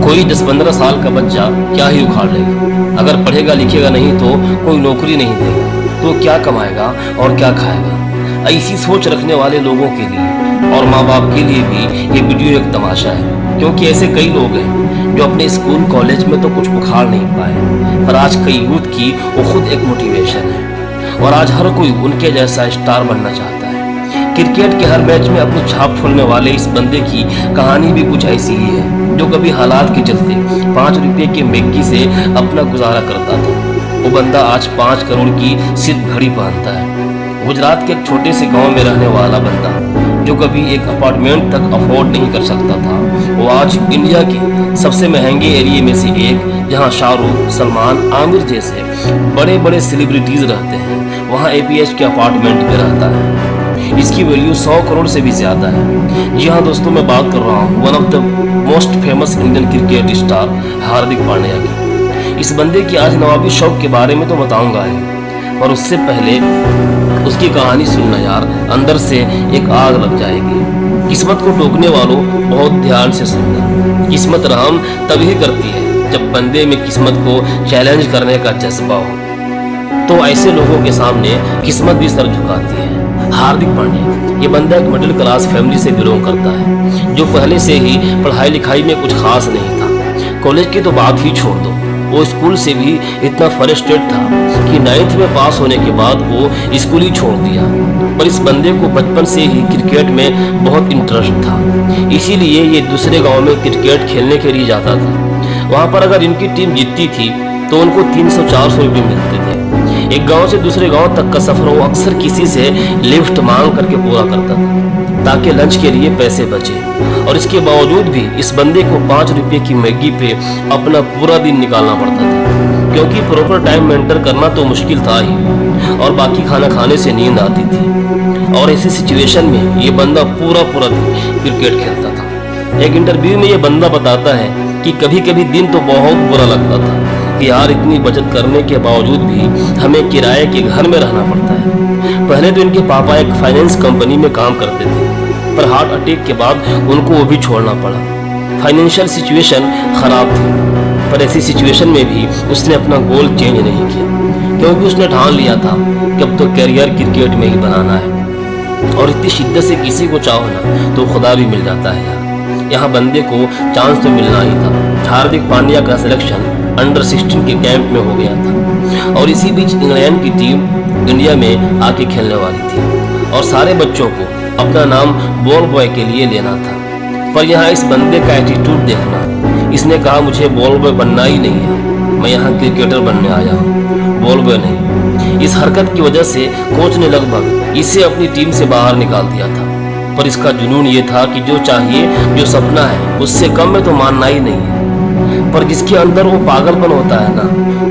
कोई 10-15 साल का बच्चा क्या ही उखाड़ लेगा। अगर पढ़ेगा लिखेगा नहीं तो कोई नौकरी नहीं देगा तो क्या कमाएगा और क्या खाएगा। ऐसी सोच रखने वाले लोगों के लिए और माँ बाप के लिए भी ये वीडियो एक तमाशा है, क्योंकि ऐसे कई लोग हैं जो अपने स्कूल कॉलेज में तो कुछ उखाड़ नहीं पाए, पर आज कई यूथ की वो खुद एक मोटिवेशन है और आज हर कोई उनके जैसा स्टार बनना चाहता है। क्रिकेट के हर मैच में अपनी छाप छोड़ने वाले इस बंदे की कहानी भी कुछ ऐसी ही है, जो कभी हालात के चलते 5 रुपये की मैगी से अपना गुजारा करता था। वो बंदा आज 5 करोड़ की सिर्फ घड़ी पहनता है। गुजरात के एक छोटे से गांव में रहने वाला बंदा जो कभी एक अपार्टमेंट तक अफोर्ड नहीं कर सकता था, वो आज इंडिया के सबसे महंगे एरिया में से एक, जहां शाहरुख, सलमान, आमिर जैसे बड़े बड़े सेलिब्रिटीज रहते हैं, वहां APH के अपार्टमेंट में रहता है। इसकी वैल्यू 100 करोड़ से भी ज़्यादा है। जी हाँ दोस्तों, मैं बात कर रहा हूँ one of the most famous Indian cricket star Hardik Pandya की। इस बंदे की आज नवाबी शौक के बारे में तो बताऊंगा ही, पर उससे पहले उसकी कहानी सुनना यार, अंदर से एक आग लग जाएगी। किस्मत को टोकने वालों बहुत ध्यान से सुनना। किस्मत रहम तभी करती है जब बंदे में किस्मत को चैलेंज करने का जज्बा हो, तो ऐसे लोगों के सामने किस्मत भी सर झुकाती है। हार्दिक पांड्या ये बंदा एक मिडिल क्लास फैमिली से बिलोंग करता है, जो पहले से ही पढ़ाई लिखाई में कुछ खास नहीं था। कॉलेज की तो बात ही छोड़ दो, वो स्कूल से भी इतना फ्रस्ट्रेट था कि 9th में पास होने के बाद वो स्कूल ही छोड़ दिया। पर इस बंदे को बचपन से ही क्रिकेट में बहुत इंटरेस्ट था, इसीलिए ये दूसरे गांव में क्रिकेट खेलने के लिए जाता था। वहाँ पर अगर इनकी टीम जीतती थी तो उनको 300-400 रुपये मिलते थे। एक गांव से दूसरे गांव तक का सफर वो अक्सर किसी से लिफ्ट मांग करके पूरा करता था, ताकि लंच के लिए पैसे बचे। और इसके बावजूद भी इस बंदे को 5 रुपये की मैगी पे अपना पूरा दिन निकालना पड़ता था, क्योंकि प्रॉपर टाइम मेंटेन करना तो मुश्किल था ही, और बाकी खाना खाने से नींद आती थी। और ऐसी सिचुएशन में ये बंदा पूरा दिन क्रिकेट खेलता था। एक इंटरव्यू में ये बंदा बताता है कि कभी कभी दिन तो बहुत बुरा लगता था कि यार इतनी बचत करने के बावजूद भी हमें किराए के घर में रहना पड़ता है। पहले तो इनके पापा एक फाइनेंस कंपनी में काम करते थे, पर हार्ट अटैक के बाद उनको वो भी छोड़ना पड़ा। फाइनेंशियल सिचुएशन खराब थी, पर ऐसी सिचुएशन में भी उसने अपना गोल चेंज नहीं किया, क्योंकि उसने ठान लिया था कि अब तो करियर क्रिकेट में ही बनाना है। और इतनी शिद्दत से किसी को चाहो ना तो खुदा भी मिल जाता है यार। यहाँ बंदे को चांस तो मिलना ही था। हार्दिक पांड्या का सिलेक्शन अंडर 16 के कैंप में हो गया था, और इसी बीच इंग्लैंड की टीम इंडिया में आके खेलने वाली थी, और सारे बच्चों को अपना नाम बॉल बॉय के लिए लेना था। पर यहाँ इस बंदे का एटीट्यूड देखना। इसने कहा मुझे बॉल बॉय बनना ही नहीं है, मैं यहाँ क्रिकेटर बनने आया हूँ, बॉल बॉय नहीं। इस हरकत की वजह से कोच ने लगभग इसे अपनी टीम से बाहर निकाल दिया था। पर इसका जुनून ये था कि जो चाहिए, जो सपना है, उससे कम में तो मानना ही नहीं है। पर जिसके अंदर वो पागलपन होता है ना,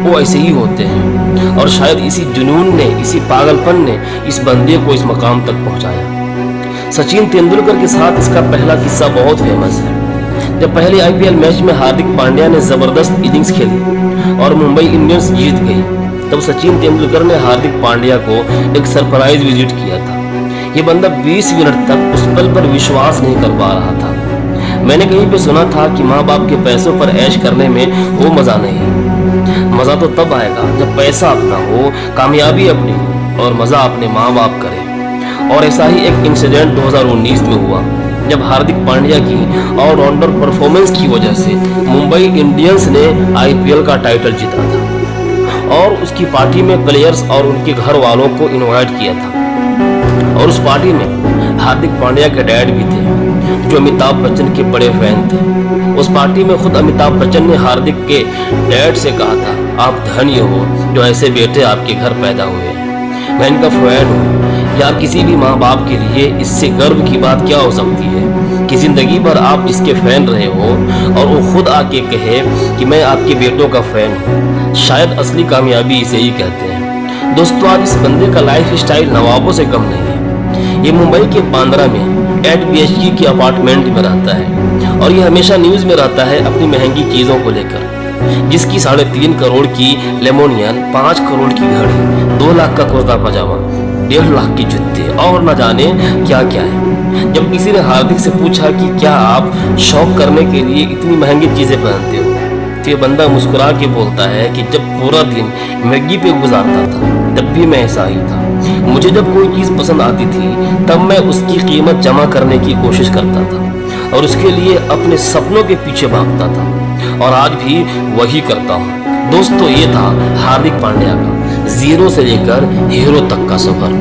वो ऐसे ही होते हैं। और शायद इसी जुनून ने, इसी पागलपन ने इस बंदे को इस मकाम तक पहुंचाया। सचिन तेंदुलकर के साथ इसका पहला किस्सा बहुत फेमस है। जब पहले IPL मैच में हार्दिक पांड्या ने जबरदस्त इनिंग्स खेली और मुंबई इंडियंस जीत गई, तब सचिन तेंदुलकर ने हार्दिक पांड्या को एक सरप्राइज विजिट किया था। ये बंदा 20 मिनट तक उस पल पर विश्वास नहीं कर पा रहा था। मैंने कहीं पे सुना था कि माँ बाप के पैसों पर ऐश करने में वो मज़ा नहीं, मज़ा तो तब आएगा जब पैसा अपना हो, कामयाबी अपनी हो, और मज़ा अपने माँ बाप करे। और ऐसा ही एक इंसिडेंट 2019 में हुआ, जब हार्दिक पांड्या की ऑलराउंडर परफॉर्मेंस की वजह से मुंबई इंडियंस ने IPL का टाइटल जीता था, और उसकी पार्टी में प्लेयर्स और उनके घर वालों को इनवाइट किया था। और उस पार्टी में हार्दिक पांड्या के डैड भी थे, जो अमिताभ बच्चन के बड़े फैन थे। उस पार्टी में खुद अमिताभ बच्चन ने हार्दिक के डैड से कहा था, आप धन्य हो जो ऐसे बेटे आपके घर पैदा हुए हैं, मैं इनका फैन हूँ। यार किसी भी माँ बाप के लिए इससे गर्व की बात क्या हो सकती है कि जिंदगी भर आप इसके फैन रहे हो, और वो खुद आके कहे कि मैं आपके बेटों का फैन हूँ। शायद असली कामयाबी इसे ही कहते हैं। दोस्तों, आज इस बंदे का लाइफ स्टाइल नवाबों से कम नहीं है। ये मुंबई के बांद्रा में 8 BHK की अपार्टमेंट में रहता है, और ये हमेशा न्यूज़ में रहता है अपनी महंगी चीज़ों को लेकर, जिसकी 3.5 करोड़ की लेमोनियन, 5 करोड़ की घड़ी, 2 लाख का कुर्ता पजामा, 1.5 लाख की जूते, और न जाने क्या क्या है। जब किसी ने हार्दिक से पूछा कि क्या आप शौक करने के लिए इतनी महंगी चीजें पहनते हो, तो ये बंदा मुस्कुरा के बोलता है कि जब पूरा दिन मैगी पे गुजारता था तब भी मैं ऐसा ही था। मुझे जब कोई चीज़ पसंद आती थी तब मैं उसकी कीमत जमा करने की कोशिश करता था और उसके लिए अपने सपनों के पीछे भागता था, और आज भी वही करता हूँ। दोस्तों, ये था हार्दिक पांड्या का जीरो से लेकर हीरो तक का सफर।